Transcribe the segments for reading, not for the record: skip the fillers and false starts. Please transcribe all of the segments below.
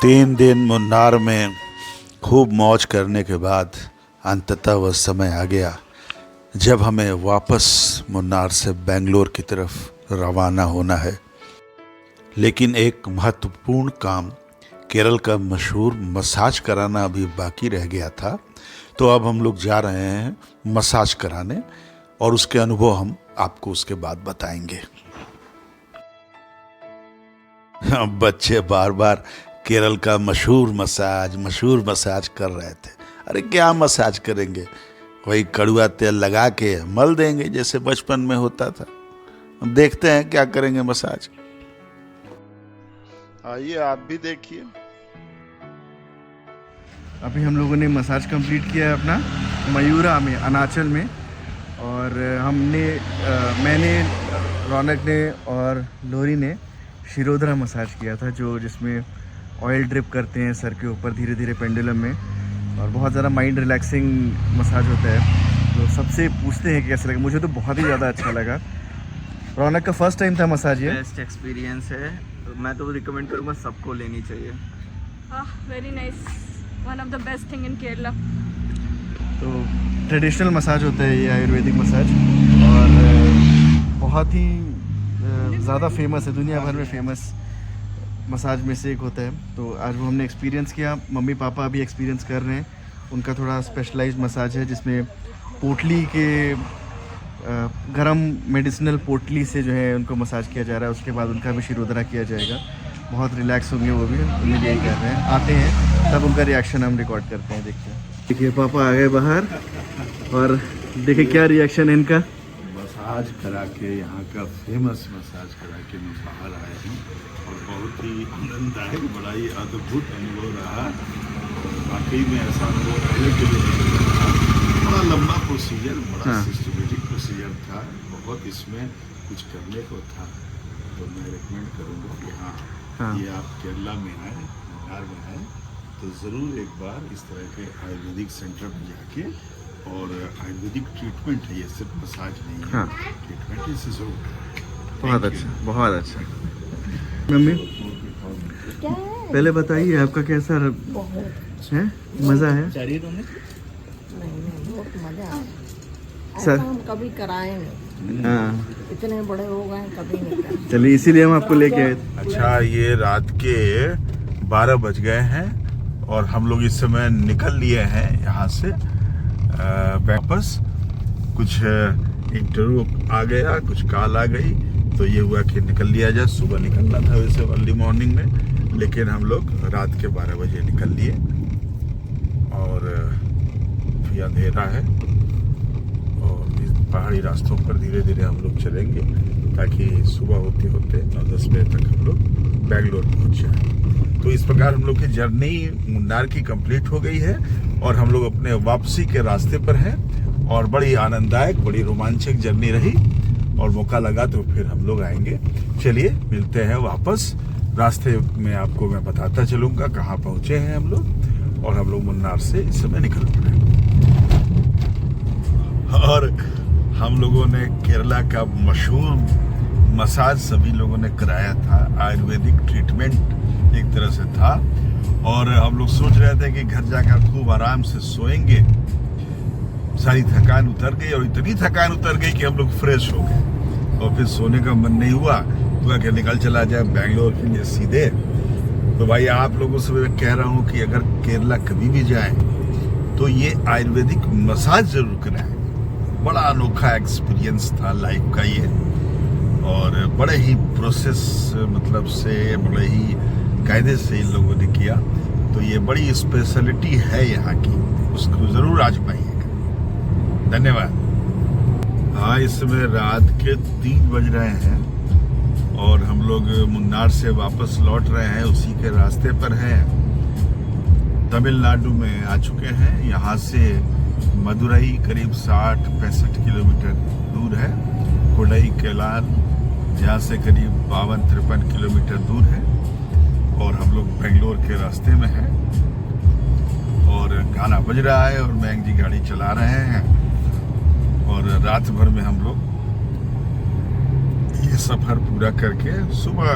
3 दिन मुन्नार में खूब मौज करने के बाद अंततः वह समय आ गया जब हमें वापस मुन्नार से बेंगलोर की तरफ रवाना होना है। लेकिन एक महत्वपूर्ण काम, केरल का मशहूर मसाज कराना अभी बाकी रह गया था। तो अब हम लोग जा रहे हैं मसाज कराने और उसके अनुभव हम आपको उसके बाद बताएंगे। बच्चे बार बार केरल का मशहूर मसाज कर रहे थे। अरे क्या मसाज करेंगे, वही कड़ुआ तेल लगा के मल देंगे जैसे बचपन में होता था। हम देखते हैं क्या करेंगे मसाज। आइए आप भी देखिए। अभी हम लोगों ने मसाज कंप्लीट किया है अपना मयूरा में, अरुणाचल में। और मैंने, रौनक ने और लोरी ने शिरोधारा मसाज किया था, जिसमें ऑयल ड्रिप करते हैं सर के ऊपर धीरे धीरे पेंडुलम में, और बहुत ज़्यादा माइंड रिलैक्सिंग मसाज होता है। तो सबसे पूछते हैं कि कैसा लगा। मुझे तो बहुत ही ज़्यादा अच्छा लगा। रौनक का फर्स्ट टाइम था मसाज, ये बेस्ट एक्सपीरियंस है। मैं तो रिकमेंड करूँगा, सबको लेनी चाहिए। Very nice, one of the best thing in Kerala. तो ट्रेडिशनल मसाज होता है ये, आयुर्वेदिक मसाज, और बहुत ही ज़्यादा फेमस है, दुनिया भर में फेमस मसाज में से एक होता है। तो आज वो हमने एक्सपीरियंस किया। मम्मी पापा अभी एक्सपीरियंस कर रहे हैं। उनका थोड़ा स्पेशलाइज्ड मसाज है जिसमें पोटली के गरम मेडिसिनल पोटली से जो है उनको मसाज किया जा रहा है। उसके बाद उनका भी शिरोधारा किया जाएगा। बहुत रिलैक्स होंगे वो भी, उन्हें यही कर रहे हैं। आते हैं तब उनका रिएक्शन हम रिकॉर्ड करते हैं। देखिए पापा आ गए बाहर, और देखिए क्या रिएक्शन है इनका। मसाज करा के, यहाँ का फेमस मसाज करा के मैं बाहर आया हूँ और बहुत ही आनंददायक, बड़ा ही अद्भुत अनुभव रहा। वाकई में ऐसा अनुभव पहले के लिए नहीं रहा। बड़ा लंबा प्रोसीजर, बड़ा सिस्टमेटिक प्रोसीजर था। बहुत इसमें कुछ करने को था। तो मैं रिकमेंड करूँगा कि हाँ, ये आप केरला में हैं, मुन्नार में हैं, तो ज़रूर एक बार इस तरह के आयुर्वेदिक सेंटर पर जाके, और आयुर्वेदिक ट्रीटमेंट है ये, सिर्फ मसाज नहीं है। ट्रीटमेंट इज जरूर। बहुत अच्छा, बहुत अच्छा। मम्मी पहले बताइए आपका कैसा है, मज़ा है? नहीं, बहुत मजा आया। सर ऐसा हम कभी कराए नहीं। हाँ, इतने बड़े हो गए कभी नहीं कराए। चलिए इसीलिए हम आपको लेके आए। अच्छा, ये रात के 12 बज गए हैं और हम लोग इस समय निकल लिए हैं यहाँ से वापस। कुछ इंटरव्यू आ गया, कुछ कॉल आ गई, तो ये हुआ कि निकल लिया जाए। सुबह निकलना था वैसे अर्ली मॉर्निंग में, लेकिन हम लोग रात के 12 बजे निकल लिए। और फिर अंधेरा है और इस पहाड़ी रास्तों पर धीरे धीरे हम लोग चलेंगे ताकि सुबह होते होते 9-10 बजे तक हम लोग बेंगलोर पहुँच जाएँ। तो इस प्रकार हम लोग की जर्नी मुन्नार की कंप्लीट हो गई है और हम लोग अपने वापसी के रास्ते पर हैं। और बड़ी आनंददायक, बड़ी रोमांचक जर्नी रही, और मौका लगा तो फिर हम लोग आएंगे। चलिए मिलते हैं वापस। रास्ते में आपको मैं बताता चलूँगा कहाँ पहुँचे हैं हम लोग, और हम लोग मुन्नार से इस समय निकल पड़े। और हम लोगों ने केरला का मशहूर मसाज सभी लोगों ने कराया था। आयुर्वेदिक ट्रीटमेंट एक तरह से था, और हम लोग सोच रहे थे कि घर जाकर खूब आराम से सोएंगे। सारी थकान उतर गई, और इतनी थकान उतर गई कि हम लोग फ्रेश हो गए, और फिर सोने का मन नहीं हुआ। तो क्या निकल चला जाए बेंगलोर के लिए सीधे। तो भाई आप लोगों से मैं कह रहा हूँ कि अगर केरला कभी भी जाए तो ये आयुर्वेदिक मसाज जरूर कराएं। बड़ा अनोखा एक्सपीरियंस था लाइफ का ये, और बड़े ही प्रोसेस मतलब से, बड़े ही कायदे से इन लोगों ने किया। तो ये बड़ी स्पेशलिटी है यहाँ की, उसको ज़रूर आजमाइएगा। धन्यवाद। हाँ, इस समय रात के 3 बज रहे हैं और हम लोग मुन्नार से वापस लौट रहे हैं, उसी के रास्ते पर हैं। तमिलनाडु में आ चुके हैं। यहाँ से मदुरई करीब 60-65 किलोमीटर दूर है। कोडई कैलाल यहाँ से करीब 52-53 किलोमीटर दूर है, और हम लोग बेंगलोर के रास्ते में हैं। और गाना बज रहा है और मैंग जी गाड़ी चला रहे हैं, और रात भर में हम लोग ये सफ़र पूरा करके सुबह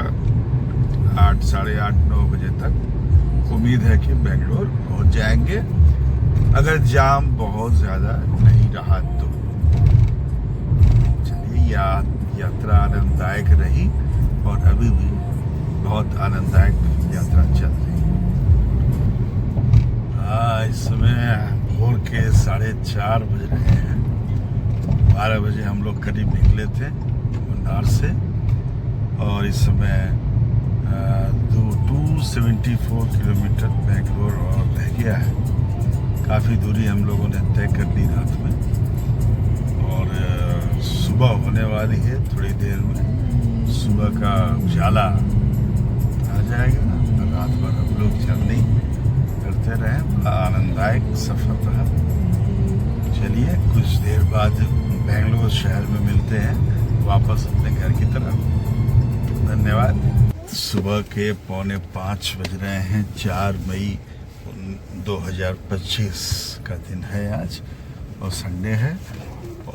8, साढ़े 8, 9 बजे तक उम्मीद है कि बेंगलोर पहुंच जाएंगे, अगर जाम बहुत ज़्यादा नहीं रहा तो। चलिए, यात्रा आनंददायक रही और अभी भी बहुत आनंददायक यात्रा चल रही है। इस समय भोर के 4:30 बज रहे हैं। 12 बजे हम लोग करीब निकले थे मुन्नार से और इस समय 274 किलोमीटर बेंगलोर और रह गया है। काफ़ी दूरी हम लोगों ने तय कर दी रात में और सुबह होने वाली है थोड़ी देर में। सुबह का उजाला आ जाएगा, रात भर हम लोग जर्नी करते रहे। बड़ा आनंददायक सफ़र रहा। चलिए, कुछ देर बाद बेंगलोर शहर में मिलते हैं वापस अपने घर की तरफ। धन्यवाद। सुबह के 4:45 बज रहे हैं। 4 मई 2025 का दिन है आज और संडे है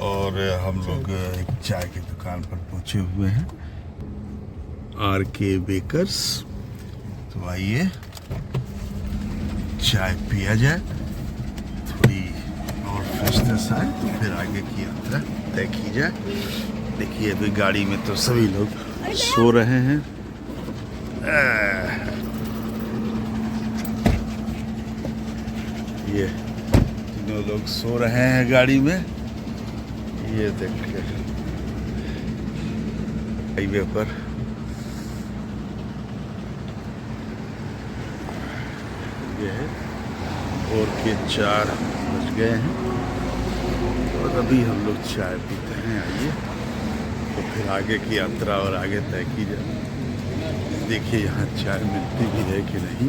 और हम लोग एक चाय की दुकान पर पहुंचे हुए हैं, RK बेकर्स। तो आइए चाय पिया जाए, थोड़ी और फ्रेशनेस आए तो फिर आगे की यात्रा तय की जाए। देखिए, अभी गाड़ी में तो सभी लोग सो रहे हैं। ये तीनों लोग सो रहे हैं गाड़ी में। ये देखिए हाईवे पर ये है। भोर के 4 बज गए हैं और अभी हम लोग चाय पीते हैं। आइए तो फिर आगे की यात्रा और आगे तय की जाए। देखिए यहाँ चाय मिलती भी है कि नहीं।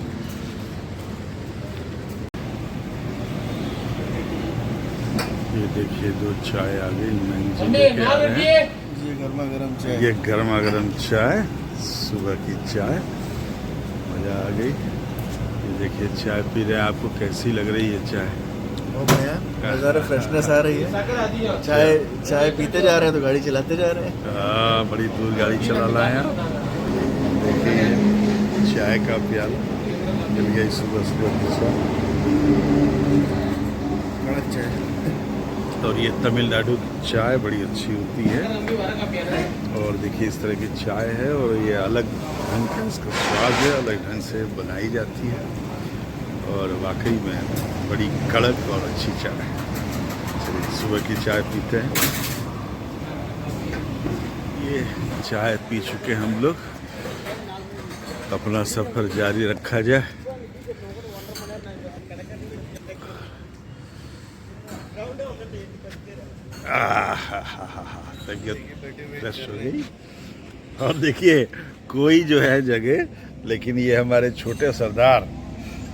ये देखिए 2 चाय आ गई, मैंगो लेके आ रहे हैं। ये गर्मा गर्म चाय। ये गर्मा गर्म चाय, सुबह की चाय, मज़ा आ गई। ये देखिए चाय पी रहे हैं। आपको कैसी लग रही है चाय? बहुत बढ़िया, नज़ारा फ्रेशनेस आ रही है। चाय पीते जा रहे हैं तो गाड़ी चलाते जा रहे हैं। बड़ी दूर गाड़ी चला रहे हैं। देखिए चाय का प्याला मिल गई सुबह सुबह की चाय। कड़क चाय। और ये तमिलनाडु की चाय बड़ी अच्छी होती है और देखिए इस तरह की चाय है और ये अलग ढंग का इसका स्वाद है, अलग ढंग से बनाई जाती है और वाकई में बड़ी कड़क और अच्छी चाय है। चलिए सुबह की चाय पीते हैं। ये चाय पी चुके हम लोग, अपना सफ़र जारी रखा जाए। तबीयत फ्रेश हो गई। और देखिए कोई जो है जगह, लेकिन ये हमारे छोटे सरदार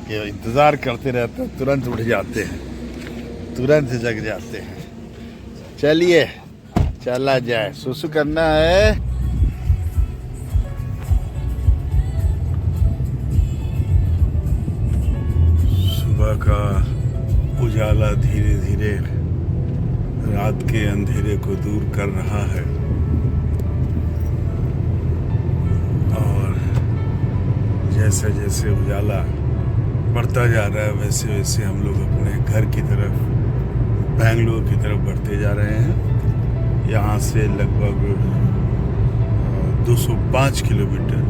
के इंतज़ार करते रहते हैं, तुरंत उठ जाते हैं, तुरंत जग जाते हैं। चलिए चला जाए, सुसु करना है। सुबह का उजाला धीरे धीरे रात के अंधेरे को दूर कर रहा है और जैसे जैसे उजाला बढ़ता जा रहा है वैसे वैसे हम लोग अपने घर की तरफ, बेंगलोर की तरफ बढ़ते जा रहे हैं। यहाँ से लगभग 205 किलोमीटर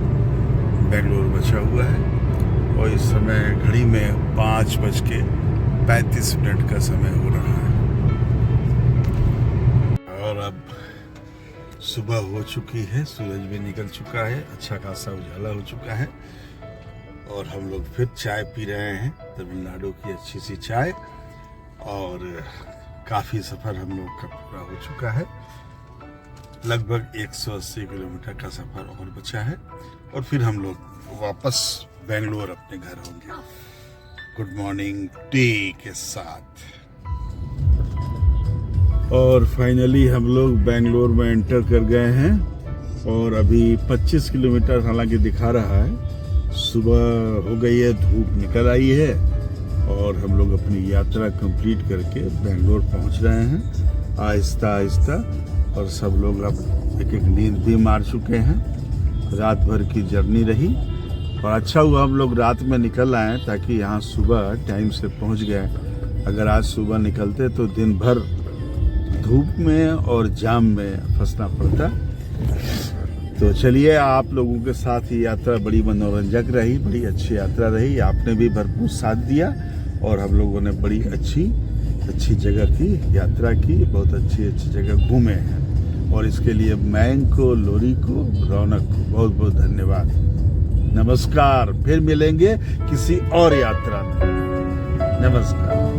बेंगलोर बचा हुआ है और इस समय घड़ी में 5:35 का समय हो रहा है और अब सुबह हो चुकी है, सूरज भी निकल चुका है, अच्छा खासा उजाला हो चुका है और हम लोग फिर चाय पी रहे हैं, तमिलनाडु की अच्छी सी चाय। और काफ़ी सफ़र हम लोग का पूरा हो चुका है, लगभग 180 किलोमीटर का सफ़र और बचा है और फिर हम लोग वापस बेंगलोर अपने घर होंगे गुड मॉर्निंग टी के साथ। और फाइनली हम लोग बेंगलोर में एंटर कर गए हैं और अभी 25 किलोमीटर हालांकि दिखा रहा है। सुबह हो गई है, धूप निकल आई है और हम लोग अपनी यात्रा कंप्लीट करके बेंगलोर पहुंच रहे हैं आहिस्ता आहिस्ता। और सब लोग अब एक एक नींद भी मार चुके हैं, रात भर की जर्नी रही और अच्छा हुआ हम लोग रात में निकल आए ताकि यहाँ सुबह टाइम से पहुँच गए। अगर आज सुबह निकलते तो दिन भर धूप में और जाम में फंसना पड़ता। तो चलिए, आप लोगों के साथ ये यात्रा बड़ी मनोरंजक रही, बड़ी अच्छी यात्रा रही। आपने भी भरपूर साथ दिया और हम लोगों ने बड़ी अच्छी जगह की यात्रा की, बहुत अच्छी जगह घूमे हैं। और इसके लिए मैंग को, लोरी को, रौनक को बहुत बहुत धन्यवाद। नमस्कार। फिर मिलेंगे किसी और यात्रा में। नमस्कार।